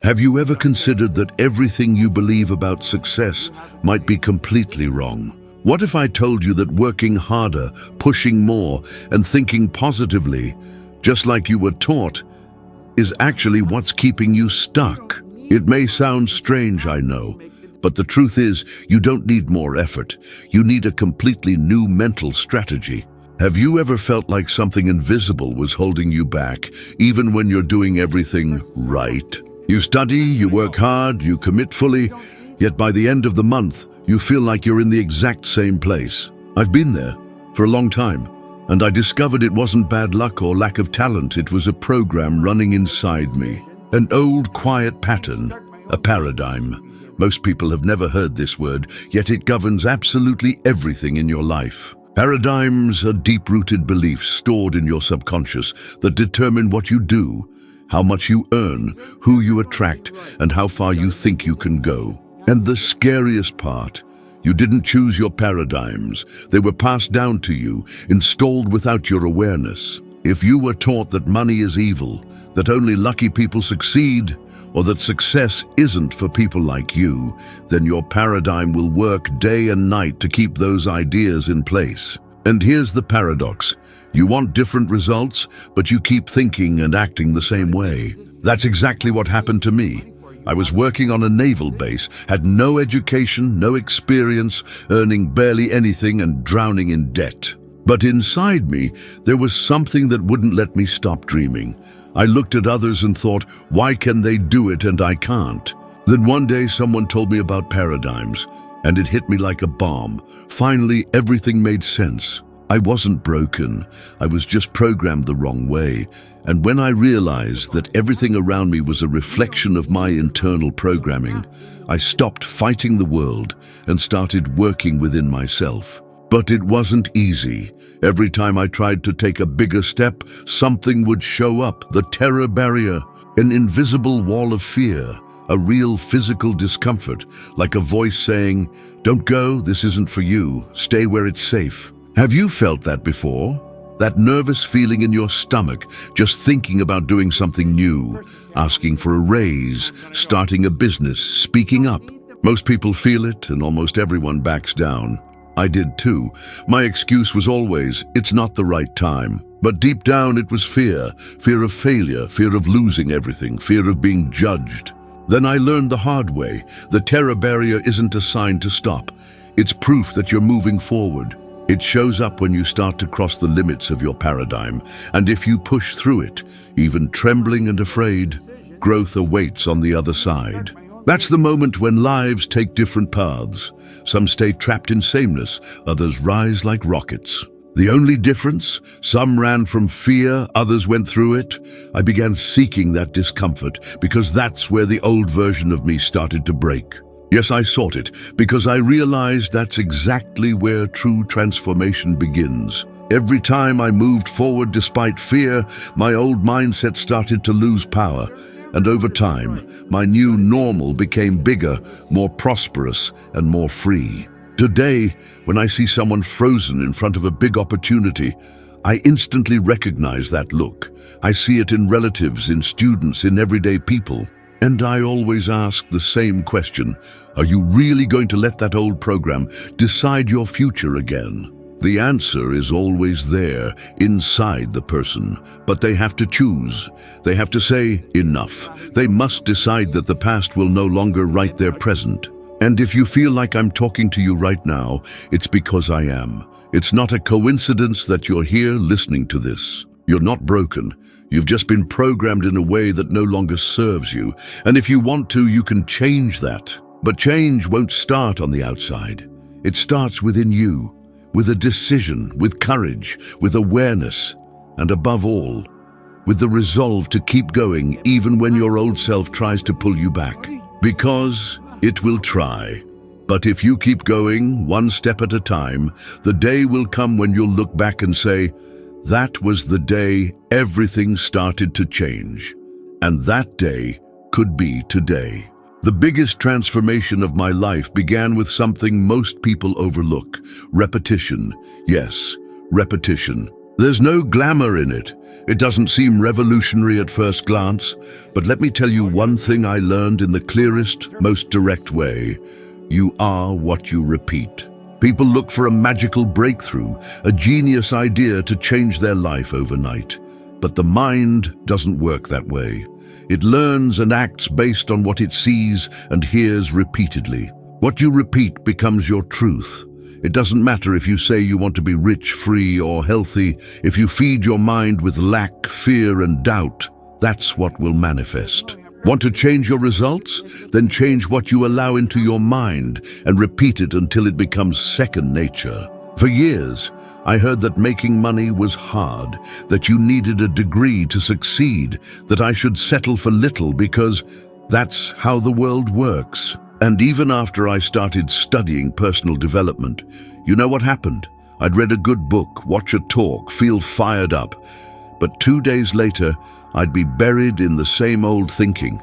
Have you ever considered that everything you believe about success might be completely wrong? What if I told you that working harder, pushing more, and thinking positively, just like you were taught, is actually what's keeping you stuck? It may sound strange, I know, but the truth is, you don't need more effort. You need a completely new mental strategy. Have you ever felt like something invisible was holding you back, even when you're doing everything right? You study, you work hard, you commit fully, yet by the end of the month, you feel like you're in the exact same place. I've been there for a long time, and I discovered it wasn't bad luck or lack of talent. It was a program running inside me. An old, quiet pattern, a paradigm. Most people have never heard this word, yet it governs absolutely everything in your life. Paradigms are deep-rooted beliefs stored in your subconscious that determine what you do, how much you earn, who you attract, and how far you think you can go. And the scariest part, you didn't choose your paradigms. They were passed down to you, installed without your awareness. If you were taught that money is evil, that only lucky people succeed, or that success isn't for people like you, then your paradigm will work day and night to keep those ideas in place. And here's the paradox. You want different results, but you keep thinking and acting the same way. That's exactly what happened to me. I was working on a naval base, had no education, no experience, earning barely anything and drowning in debt. But inside me, there was something that wouldn't let me stop dreaming. I looked at others and thought, why can they do it and I can't? Then one day someone told me about paradigms, and it hit me like a bomb. Finally, everything made sense. I wasn't broken, I was just programmed the wrong way. And when I realized that everything around me was a reflection of my internal programming, I stopped fighting the world and started working within myself. But it wasn't easy. Every time I tried to take a bigger step, something would show up, the terror barrier, an invisible wall of fear, a real physical discomfort, like a voice saying, "Don't go, this isn't for you, stay where it's safe." Have you felt that before? That nervous feeling in your stomach, just thinking about doing something new, asking for a raise, starting a business, speaking up. Most people feel it, and almost everyone backs down. I did too. My excuse was always, it's not the right time. But deep down it was fear. Fear of failure, fear of losing everything, fear of being judged. Then I learned the hard way. The terror barrier isn't a sign to stop. It's proof that you're moving forward. It shows up when you start to cross the limits of your paradigm, and if you push through it, even trembling and afraid, growth awaits on the other side. That's the moment when lives take different paths. Some stay trapped in sameness, others rise like rockets. The only difference? Some ran from fear, others went through it. I began seeking that discomfort, because that's where the old version of me started to break. Yes, I sought it, because I realized that's exactly where true transformation begins. Every time I moved forward despite fear, my old mindset started to lose power. And over time, my new normal became bigger, more prosperous, and more free. Today, when I see someone frozen in front of a big opportunity, I instantly recognize that look. I see it in relatives, in students, in everyday people. And I always ask the same question, are you really going to let that old program decide your future again? The answer is always there, inside the person, but they have to choose. They have to say, enough. They must decide that the past will no longer write their present. And if you feel like I'm talking to you right now, it's because I am. It's not a coincidence that you're here listening to this. You're not broken. You've just been programmed in a way that no longer serves you. And if you want to, you can change that. But change won't start on the outside. It starts within you, with a decision, with courage, with awareness, and above all, with the resolve to keep going even when your old self tries to pull you back. Because it will try. But if you keep going, one step at a time, the day will come when you'll look back and say, that was the day everything started to change. And that day could be today. The biggest transformation of my life began with something most people overlook: repetition. Yes, repetition. There's no glamour in it. It doesn't seem revolutionary at first glance, but let me tell you one thing I learned in the clearest, most direct way. You are what you repeat. People look for a magical breakthrough, a genius idea to change their life overnight. But the mind doesn't work that way. It learns and acts based on what it sees and hears repeatedly. What you repeat becomes your truth. It doesn't matter if you say you want to be rich, free, or healthy. If you feed your mind with lack, fear, and doubt, that's what will manifest. Want to change your results? Then change what you allow into your mind and repeat it until it becomes second nature. For years, I heard that making money was hard, that you needed a degree to succeed, that I should settle for little because that's how the world works. And even after I started studying personal development, you know what happened? I'd read a good book, watch a talk, feel fired up. But 2 days later, I'd be buried in the same old thinking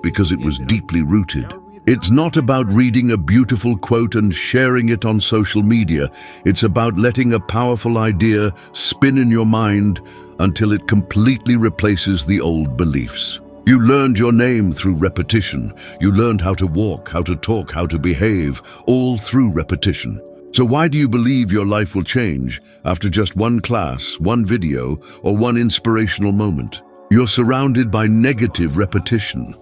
because it was deeply rooted. It's not about reading a beautiful quote and sharing it on social media. It's about letting a powerful idea spin in your mind until it completely replaces the old beliefs. You learned your name through repetition. You learned how to walk, how to talk, how to behave, all through repetition. So why do you believe your life will change after just one class, one video, or one inspirational moment? You're surrounded by negative repetition.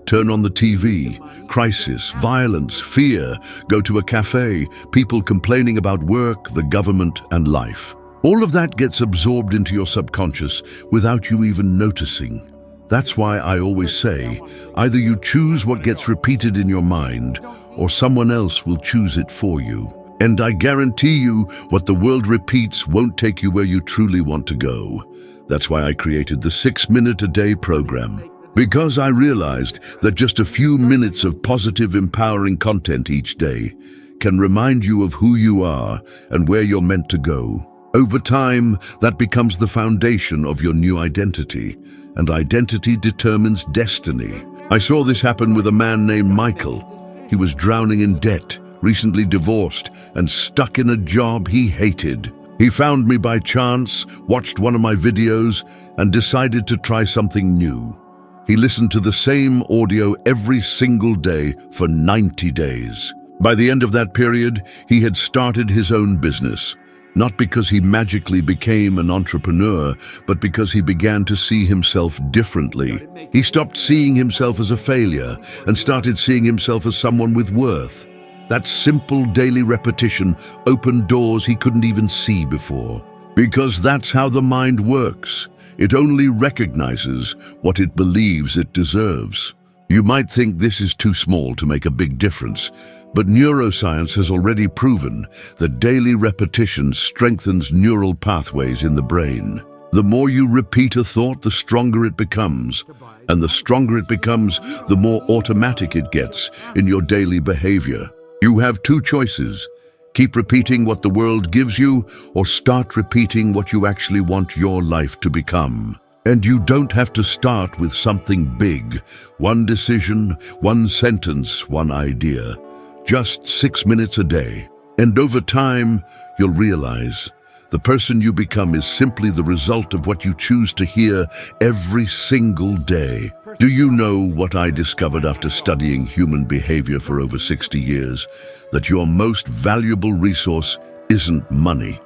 Turn on the TV, crisis, violence, fear. Go to a cafe, people complaining about work, the government, and life. All of that gets absorbed into your subconscious without you even noticing. That's why I always say, either you choose what gets repeated in your mind, or someone else will choose it for you. And I guarantee you, what the world repeats won't take you where you truly want to go. That's why I created the 6-minute-a-day program. Because I realized that just a few minutes of positive, empowering content each day can remind you of who you are and where you're meant to go. Over time, that becomes the foundation of your new identity, and identity determines destiny. I saw this happen with a man named Michael. He was drowning in debt, recently divorced, and stuck in a job he hated. He found me by chance, watched one of my videos, and decided to try something new. He listened to the same audio every single day for 90 days. By the end of that period, he had started his own business. Not because he magically became an entrepreneur, but because he began to see himself differently. He stopped seeing himself as a failure and started seeing himself as someone with worth. That simple daily repetition opened doors he couldn't even see before. Because that's how the mind works. It only recognizes what it believes it deserves. You might think this is too small to make a big difference, but neuroscience has already proven that daily repetition strengthens neural pathways in the brain. The more you repeat a thought, the stronger it becomes. And the stronger it becomes, the more automatic it gets in your daily behavior. You have two choices. Keep repeating what the world gives you, or start repeating what you actually want your life to become. And you don't have to start with something big. One decision, one sentence, one idea. Just 6 minutes a day. And over time, you'll realize the person you become is simply the result of what you choose to hear every single day. Do you know what I discovered after studying human behavior for over 60 years? That your most valuable resource isn't money,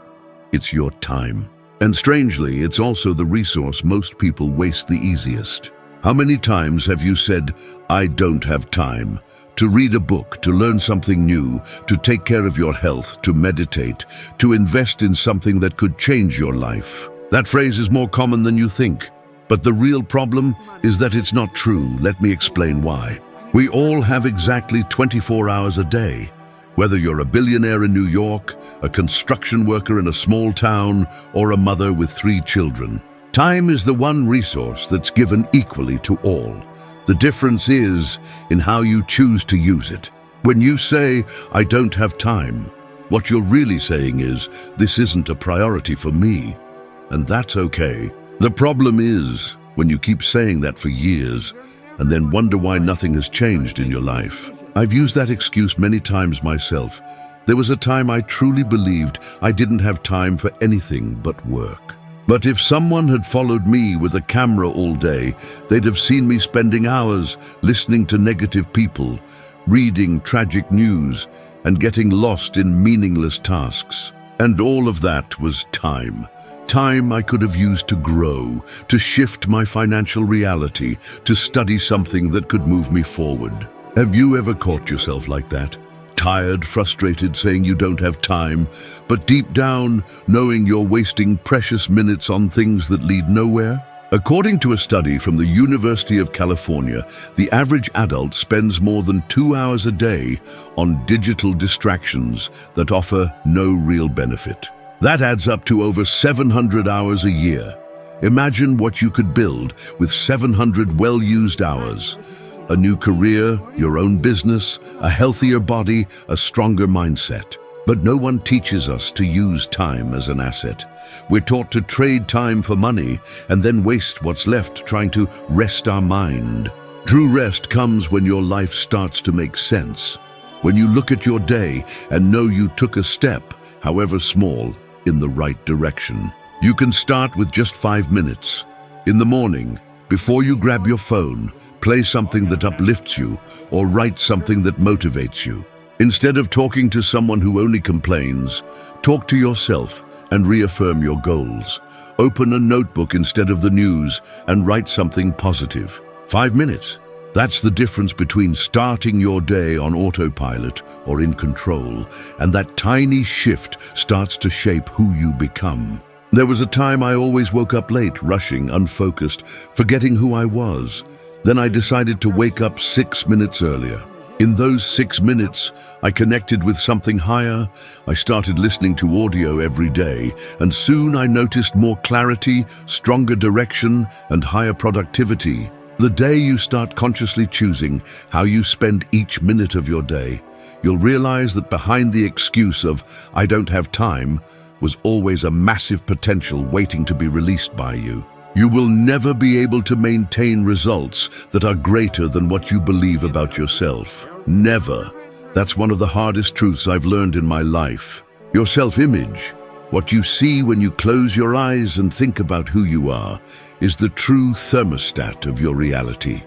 it's your time. And strangely, it's also the resource most people waste the easiest. How many times have you said, "I don't have time," to read a book, to learn something new, to take care of your health, to meditate, to invest in something that could change your life? That phrase is more common than you think. But the real problem is that it's not true. Let me explain why. We all have exactly 24 hours a day. Whether you're a billionaire in New York, a construction worker in a small town, or a mother with 3 children, time is the one resource that's given equally to all. The difference is in how you choose to use it. When you say, "I don't have time," what you're really saying is, "This isn't a priority for me." And that's okay. The problem is when you keep saying that for years and then wonder why nothing has changed in your life. I've used that excuse many times myself. There was a time I truly believed I didn't have time for anything but work. But if someone had followed me with a camera all day, they'd have seen me spending hours listening to negative people, reading tragic news, and getting lost in meaningless tasks. And all of that was time. Time I could have used to grow, to shift my financial reality, to study something that could move me forward. Have you ever caught yourself like that? Tired, frustrated, saying you don't have time, but deep down, knowing you're wasting precious minutes on things that lead nowhere? According to a study from the University of California, the average adult spends more than 2 hours a day on digital distractions that offer no real benefit. That adds up to over 700 hours a year. Imagine what you could build with 700 well-used hours. A new career, your own business, a healthier body, a stronger mindset. But no one teaches us to use time as an asset. We're taught to trade time for money and then waste what's left trying to rest our mind. True rest comes when your life starts to make sense. When you look at your day and know you took a step, however small, in the right direction. You can start with just 5 minutes. In the morning, before you grab your phone, play something that uplifts you or write something that motivates you. Instead of talking to someone who only complains, talk to yourself and reaffirm your goals. Open a notebook instead of the news and write something positive. 5 minutes. That's the difference between starting your day on autopilot or in control, and that tiny shift starts to shape who you become. There was a time I always woke up late, rushing, unfocused, forgetting who I was. Then I decided to wake up 6 minutes earlier. In those 6 minutes, I connected with something higher. I started listening to audio every day, and soon I noticed more clarity, stronger direction, and higher productivity. The day you start consciously choosing how you spend each minute of your day, you'll realize that behind the excuse of "I don't have time" was always a massive potential waiting to be released by you. You will never be able to maintain results that are greater than what you believe about yourself. Never. That's one of the hardest truths I've learned in my life. Your self-image, what you see when you close your eyes and think about who you are, is the true thermostat of your reality.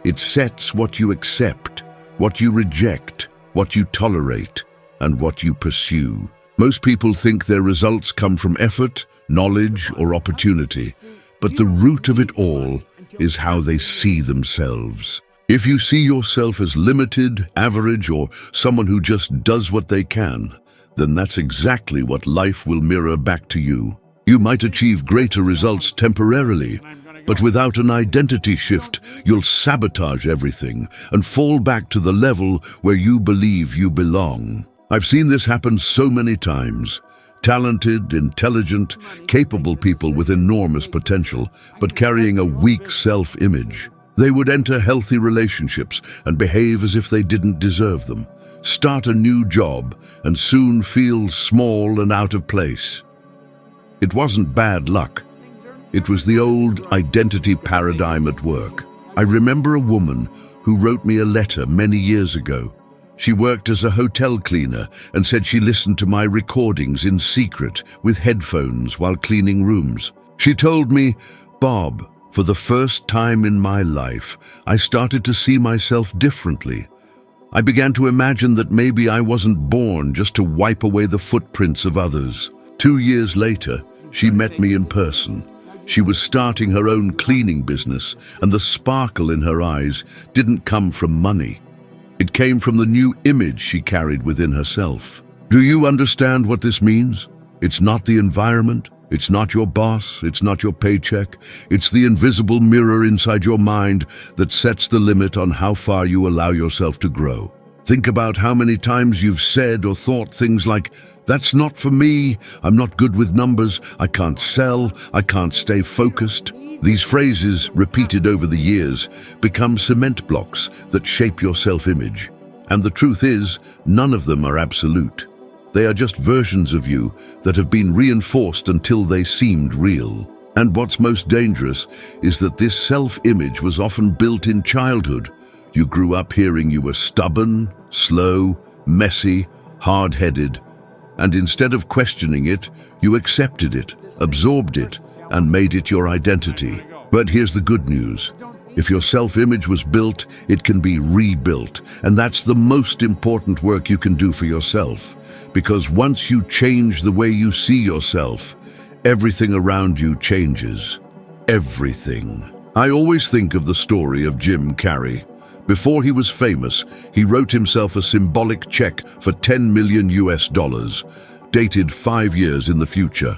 It sets what you accept, what you reject, what you tolerate, and what you pursue. Most people think their results come from effort, knowledge, or opportunity, but the root of it all is how they see themselves. If you see yourself as limited, average, or someone who just does what they can, then that's exactly what life will mirror back to you. You might achieve greater results temporarily, but without an identity shift, you'll sabotage everything and fall back to the level where you believe you belong. I've seen this happen so many times. Talented, intelligent, capable people with enormous potential, but carrying a weak self-image. They would enter healthy relationships and behave as if they didn't deserve them. Start a new job and soon feel small and out of place. It wasn't bad luck. It was the old identity paradigm at work. I remember a woman who wrote me a letter many years ago. She worked as a hotel cleaner and said she listened to my recordings in secret with headphones while cleaning rooms. She told me, "Bob, for the first time in my life, I started to see myself differently. I began to imagine that maybe I wasn't born just to wipe away the footprints of others." 2 years later, she met me in person. She was starting her own cleaning business, and the sparkle in her eyes didn't come from money. It came from the new image she carried within herself. Do you understand what this means? It's not the environment, it's not your boss, it's not your paycheck. It's the invisible mirror inside your mind that sets the limit on how far you allow yourself to grow. Think about how many times you've said or thought things like, "That's not for me, I'm not good with numbers, I can't sell, I can't stay focused." These phrases, repeated over the years, become cement blocks that shape your self-image. And the truth is, none of them are absolute. They are just versions of you that have been reinforced until they seemed real. And what's most dangerous is that this self-image was often built in childhood. You grew up hearing you were stubborn, slow, messy, hard-headed, and instead of questioning it, you accepted it, absorbed it, and made it your identity. But here's the good news. If your self-image was built, it can be rebuilt. And that's the most important work you can do for yourself. Because once you change the way you see yourself, everything around you changes. Everything. I always think of the story of Jim Carrey. Before he was famous, he wrote himself a symbolic check for $10 million, dated 5 years in the future.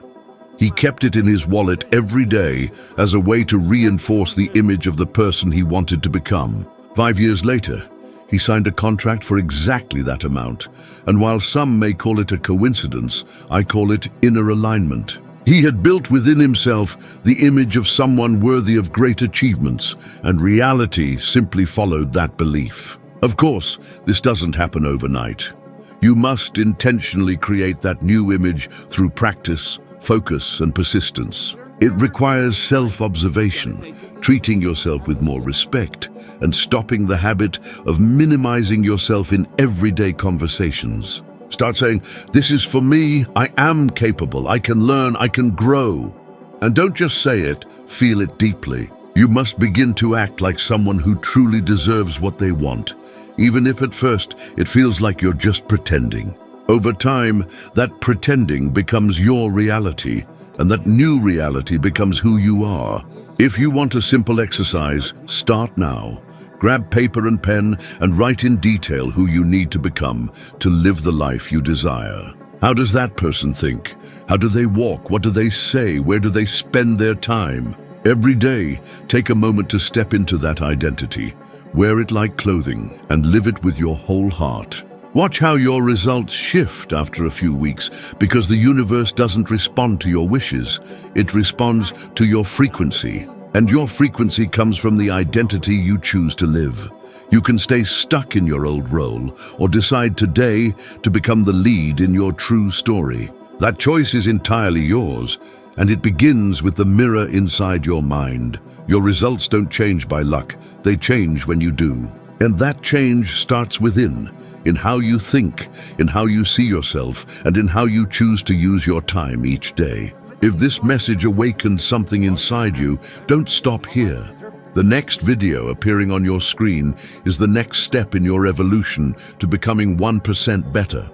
He kept it in his wallet every day as a way to reinforce the image of the person he wanted to become. 5 years later, he signed a contract for exactly that amount. And while some may call it a coincidence, I call it inner alignment. He had built within himself the image of someone worthy of great achievements, and reality simply followed that belief. Of course, this doesn't happen overnight. You must intentionally create that new image through practice, focus, and persistence. It requires self-observation, treating yourself with more respect, and stopping the habit of minimizing yourself in everyday conversations. Start saying, "This is for me, I am capable, I can learn, I can grow." And don't just say it, feel it deeply. You must begin to act like someone who truly deserves what they want, even if at first it feels like you're just pretending. Over time, that pretending becomes your reality, and that new reality becomes who you are. If you want a simple exercise, start now. Grab paper and pen and write in detail who you need to become to live the life you desire. How does that person think? How do they walk? What do they say? Where do they spend their time? Every day, take a moment to step into that identity. Wear it like clothing and live it with your whole heart. Watch how your results shift after a few weeks, because the universe doesn't respond to your wishes. It responds to your frequency. And your frequency comes from the identity you choose to live. You can stay stuck in your old role or decide today to become the lead in your true story. That choice is entirely yours, and it begins with the mirror inside your mind. Your results don't change by luck, they change when you do. And that change starts within, in how you think, in how you see yourself, and in how you choose to use your time each day. If this message awakened something inside you, don't stop here. The next video appearing on your screen is the next step in your evolution to becoming 1% better.